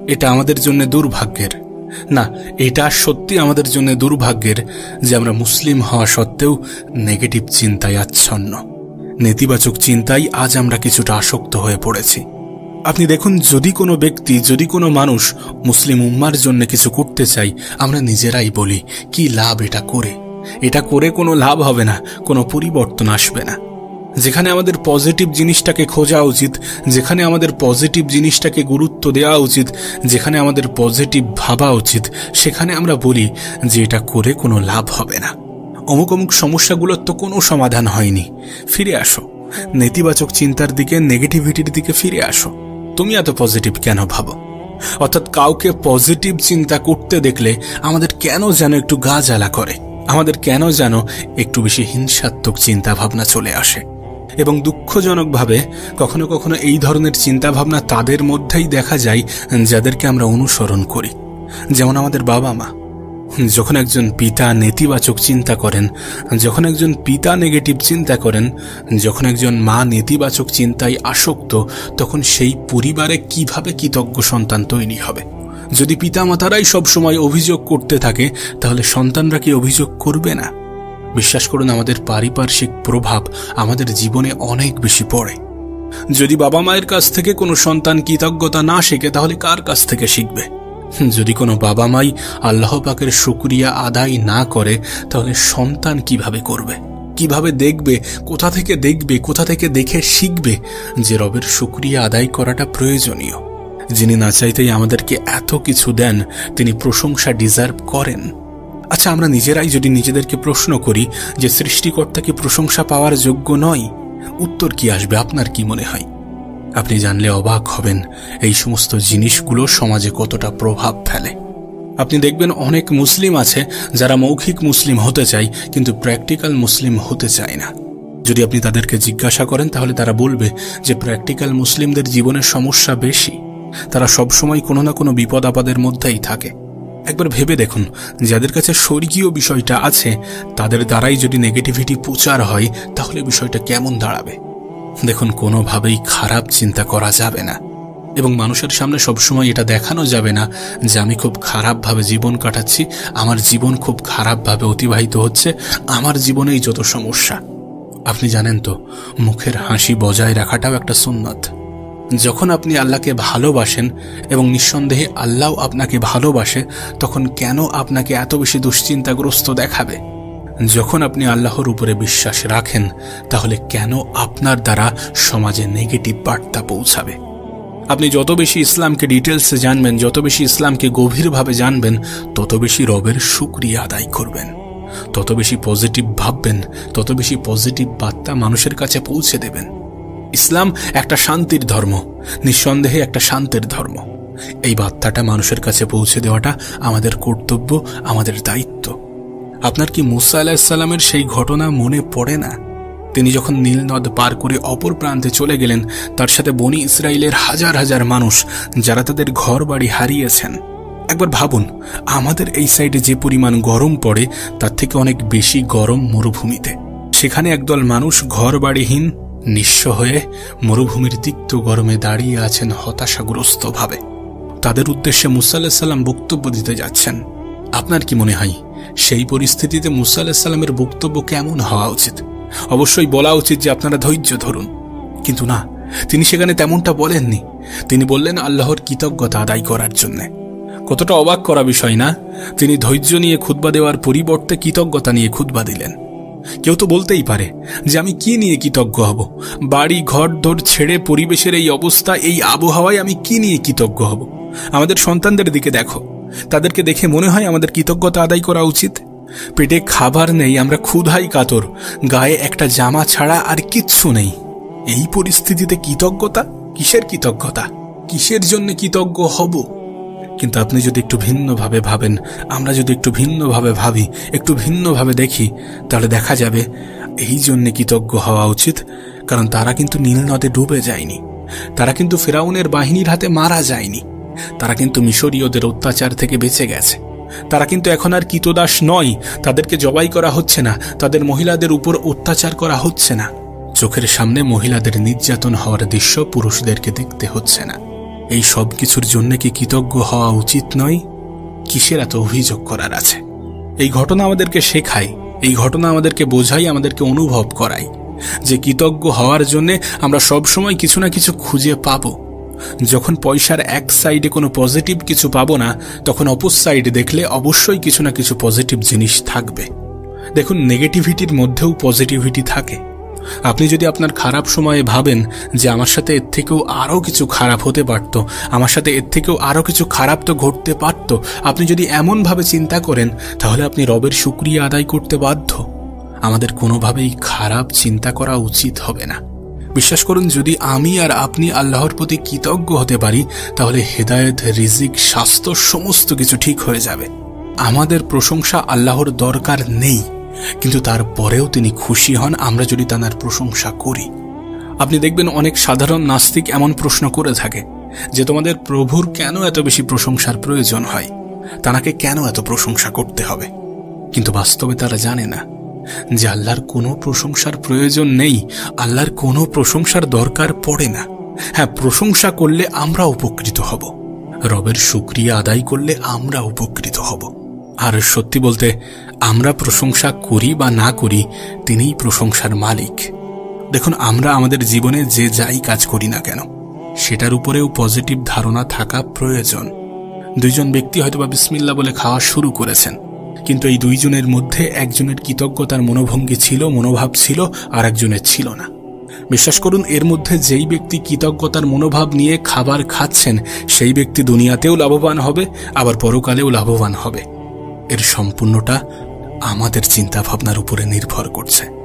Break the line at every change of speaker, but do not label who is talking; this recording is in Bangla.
এটা আমাদের জন্য দুর্ভাগ্যের। না, এটা সত্যি আমাদের জন্য দুর্ভাগ্যের যে আমরা মুসলিম হওয়া সত্ত্বেও নেগেটিভ চিন্তায় আচ্ছন্ন, নেতিবাচক চিন্তায় আজ আমরা কিছুটা আসক্ত হয়ে পড়েছি। আপনি দেখুন, যদি কোনো ব্যক্তি, যদি কোনো মানুষ মুসলিম উম্মার জন্য কিছু করতে চাই, আমরা নিজেরাই বলি কি লাভ এটা করে কোনো লাভ হবে না, কোনো পরিবর্তন আসবে না। যেখানে আমাদের পজিটিভ জিনিসটাকে খোঁজা উচিত, যেখানে আমাদের পজিটিভ জিনিসটাকে গুরুত্ব দেওয়া উচিত, যেখানে আমাদের পজিটিভ ভাবা উচিত, সেখানে আমরা বলি যে এটা করে কোনো লাভ হবে না। অমুক অমুক সমস্যাগুলোর তো কোনো সমাধান হয়নি, ফিরে আসো নেতিবাচক চিন্তার দিকে, নেগেটিভিটির দিকে ফিরে আসো। তুমি এত পজিটিভ কেন ভাবো? অর্থাৎ কাউকে পজিটিভ চিন্তা করতে দেখলে আমাদের কেন যেন একটু গা জ্বালা করে, আমাদের কেন যেন একটু বেশি হিংসাত্মক চিন্তা ভাবনা চলে আসে। এবং দুঃখজনকভাবে কখনো কখনো এই ধরনের চিন্তা ভাবনা তাদের মধ্যেই দেখা যায় যাদেরকে আমরা অনুসরণ করি। যেমন আমাদের বাবা মা। যখন একজন পিতা নেতিবাচক চিন্তা করেন, যখন একজন পিতা নেগেটিভ চিন্তা করেন, যখন একজন মা নেতিবাচক চিন্তায় আসক্ত, তখন সেই পরিবারে কিভাবে কৃতজ্ঞ সন্তান তৈরি হবে? যদি পিতামাতারাই সবসময় অভিযোগ করতে থাকে, তাহলে সন্তানরা কি অভিযোগ করবে না? বিশ্বাস করুন, আমাদের পারিপার্শ্বিক প্রভাব আমাদের জীবনে অনেক বেশি পড়ে। যদি বাবা মায়ের কাছ থেকে কোনো সন্তান কৃতজ্ঞতা না শেখে, তাহলে কার কাছ থেকে শিখবে? যদি কোনো বাবা মাই আল্লাহ পাকের শুকরিয়া আদায় না করে, তাহলে সন্তান কিভাবে করবে? কিভাবে দেখবে? কোথা থেকে দেখে শিখবে যে রবের শুকরিয়া আদায় করাটা প্রয়োজনীয়? যিনি না চাইতেই আমাদেরকে এত কিছু দেন, তিনি প্রশংসা ডিজার্ভ করেন। আচ্ছা, আমরা নিজেরাই যদি নিজেদেরকে প্রশ্ন করি যে সৃষ্টিকর্তা কি প্রশংসা পাওয়ার যোগ্য নয়, উত্তর কি আসবে? আপনার কি মনে হয়? আপনি জানলে অবাক হবেন এই সমস্ত জিনিসগুলো সমাজে কতটা প্রভাব ফেলে। আপনি দেখবেন অনেক মুসলিম আছে যারা মৌখিক মুসলিম হতে চায়, কিন্তু প্র্যাকটিক্যাল মুসলিম হতে চায় না। যদি আপনি তাদেরকে জিজ্ঞাসা করেন, তাহলে তারা বলবে যে প্র্যাকটিক্যাল মুসলিমদের জীবনের সমস্যা বেশি, তারা সবসময় কোনো না কোনো বিপদ আপদের মধ্যেই থাকে। একবার ভেবে দেখুন, যাদের কাছে স্বর্গীয় বিষয়টা আছে, তাদের দ্বারাই যদি নেগেটিভিটি প্রচার হয়, তাহলে বিষয়টা কেমন দাঁড়াবে? দেখুন, কোনোভাবেই খারাপ চিন্তা করা যাবে না, এবং মানুষের সামনে সবসময় এটা দেখানো যাবে না যে আমি খুব খারাপভাবে জীবন কাটাচ্ছি, আমার জীবন খুব খারাপভাবে অতিবাহিত হচ্ছে, আমার জীবনেই যত সমস্যা। আপনি জানেন তো, মুখের হাসি বজায় রাখাটাও একটা সুন্নত। যখন আপনি আল্লাহকে ভালোবাসেন এবং নিঃসন্দেহে আল্লাহ আপনাকে ভালোবাসে, তখন কেন আপনাকে এত বেশি দুশ্চিন্তাগ্রস্ত দেখাবে? যখন আপনি আল্লাহর উপরে বিশ্বাস রাখেন, তাহলে কেন আপনার দ্বারা সমাজে নেগেটিভ বার্তা পৌঁছাবে? আপনি যত বেশি ইসলামকে ডিটেলসে জানবেন, যত বেশি ইসলামকে গভীরভাবে জানবেন, তত বেশি রবের শুকরিয়া আদায় করবেন, তত বেশি পজিটিভ ভাববেন, তত বেশি পজিটিভ বার্তা মানুষের কাছে পৌঁছে দেবেন। ইসলাম একটা শান্তির ধর্ম, নিঃসন্দেহে একটা শান্তির ধর্ম। এই বার্তাটা মানুষের কাছে পৌঁছে দেওয়াটা আমাদের কর্তব্য, আমাদের দায়িত্ব। আপনার কি মুসা আলাইহিস সালামের সেই ঘটনা মনে পড়ে না? তিনি যখন নীল নদ পার করে অপর প্রান্তে চলে গেলেন, তার সাথে বনি ইসরায়েলের হাজার হাজার মানুষ যারা তাদের ঘর বাড়ি হারিয়েছেন। একবার ভাবুন, আমাদের এই সাইডে যে পরিমাণ গরম পড়ে, তার থেকে অনেক বেশি গরম মরুভূমিতে। সেখানে একদল মানুষ ঘর বাড়িহীন, নিঃস্ব হয়ে মরুভূমির তিক্ত গরমে দাঁড়িয়ে আছেন হতাশাগ্রস্ত ভাবে। তাদের উদ্দেশ্যে মুসা আলাইহিস সালাম বক্তব্য দিতে যাচ্ছেন। আপনার কি মনে হয় সেই পরিস্থিতিতে মুসা আলাইহিস সালামের বক্তব্য কেমন হওয়া উচিত? অবশ্যই বলা উচিত যে আপনারা ধৈর্য ধরুন, কিন্তু না, তিনি সেখানে তেমনটা বলেননি। তিনি বললেন আল্লাহর কৃতজ্ঞতা আদায় করার জন্য। কতটা অবাক করা বিষয় না? তিনি ধৈর্য নিয়ে খুতবা দেওয়ার পরিবর্তে কৃতজ্ঞতা নিয়ে খুতবা দিলেন। কেউ তো বলতেই পারে যে আমি কি নিয়ে কৃতজ্ঞ হব? বাড়ি ঘর দর ছেড়ে, পরিবেশের এই অবস্থা, এই আবহাওয়ায় আমি কি নিয়ে কৃতজ্ঞ হব? আমাদের সন্তানদের দিকে দেখো, তাদেরকে দেখে মনে হয় আমাদের কৃতজ্ঞতা আদায় করা উচিত। পেটে খাবার নেই, আমরা ক্ষুধায় কাতর, গায়ে একটা জামা ছাড়া আর কিচ্ছু নেই। এই পরিস্থিতিতে কৃতজ্ঞতা? কিসের কৃতজ্ঞতা? কিসের জন্য কৃতজ্ঞ হব? কিন্তু আপনি যদি একটু ভিন্নভাবে ভাবেন, আমরা যদি একটু ভিন্নভাবে ভাবি, একটু ভিন্নভাবে দেখি, তাহলে দেখা যাবে এই জন্যে কৃতজ্ঞ হওয়া উচিত, কারণ তারা কিন্তু নীল নদে ডুবে যায়নি, তারা কিন্তু ফেরাউনের বাহিনীর হাতে মারা যায়নি, তারা কিন্তু মিশরীয়দের অত্যাচার থেকে বেঁচে গেছে, তারা কিন্তু এখন আর কৃতদাস নয়, তাদেরকে জবাই করা হচ্ছে না, তাদের মহিলাদের উপর অত্যাচার করা হচ্ছে না, চোখের সামনে মহিলাদের নির্যাতন হওয়ার দৃশ্য পুরুষদেরকে দেখতে হচ্ছে না। এই সব কিছুর জন্য কি কৃতজ্ঞ হওয়া উচিত নয়? কিসের এত অভিযোগ করার আছে? এই ঘটনা আমাদেরকে শেখায়, এই ঘটনা আমাদেরকে বোঝায়, আমাদেরকে অনুভব করায় যে কৃতজ্ঞ হওয়ার জন্য আমরা সবসময় কিছু না কিছু খুঁজে পাব। যখন পয়সার এক সাইডে কোনো পজিটিভ কিছু পাবো না, তখন অপর সাইডে দেখলে অবশ্যই কিছু না কিছু পজিটিভ জিনিস থাকবে। দেখুন, নেগেটিভিটির মধ্যেও পজিটিভিটি থাকে। আপনি যদি আপনার খারাপ সময়ে ভাবেন যে আমার সাথে এর থেকেও আরও কিছু খারাপ হতে পারত, আমার সাথে এর থেকেও আরও কিছু খারাপ তো ঘটতে পারত, আপনি যদি এমনভাবে চিন্তা করেন, তাহলে আপনি রবের শুকরিয়া আদায় করতে বাধ্য। আমাদের কোনোভাবেই খারাপ চিন্তা করা উচিত হবে না। বিশ্বাস করুন, যদি আমি আর আপনি আল্লাহর প্রতি কৃতজ্ঞ হতে পারি, তাহলে হেদায়েত, রিজিক, স্বাস্থ্য সমস্ত কিছু ঠিক হয়ে যাবে। আমাদের প্রশংসা আল্লাহর দরকার নেই, কিন্তু তারপরেও তিনি খুশি হন আমরা যদি তাঁর প্রশংসা করি। আপনি দেখবেন অনেক সাধারণ নাস্তিক এমন প্রশ্ন করে থাকে যে তোমাদের প্রভুর কেন এত বেশি প্রশংসার প্রয়োজন হয়, তাঁকে কেন এত প্রশংসা করতে হবে? কিন্তু বাস্তবে তারা জানে না যে আল্লাহর কোনো প্রশংসার প্রয়োজন নেই, আল্লাহর কোনো প্রশংসার দরকার পড়ে না। হ্যাঁ, প্রশংসা করলে আমরা উপকৃত হব, রবের শুকরিয়া আদায় করলে আমরা উপকৃত হব। আর সত্যি বলতে, আমরা প্রশংসা করি বা না করি, তিনিই প্রশংসার মালিক। দেখুন, আমরা আমাদের জীবনে যে যাই কাজ করি না কেন, সেটার উপরেও পজিটিভ ধারণা থাকা প্রয়োজন। দুইজন ব্যক্তি হয়তো বা বিসমিল্লাহ বলে খাওয়া শুরু করেছেন, কিন্তু এই দুইজনের মধ্যে একজনের কৃতজ্ঞতার মনোভঙ্গি ছিল, মনোভাব ছিল, আর একজনের ছিল না। বিশ্বাস করুন, এর মধ্যে যেই ব্যক্তি কৃতজ্ঞতার মনোভাব নিয়ে খাবার খাচ্ছেন, সেই ব্যক্তি দুনিয়াতেও লাভবান হবে, আবার পরকালেও লাভবান হবে। এর সম্পূর্ণটা আমাদের চিন্তা ভাবনার উপরে নির্ভর করছে।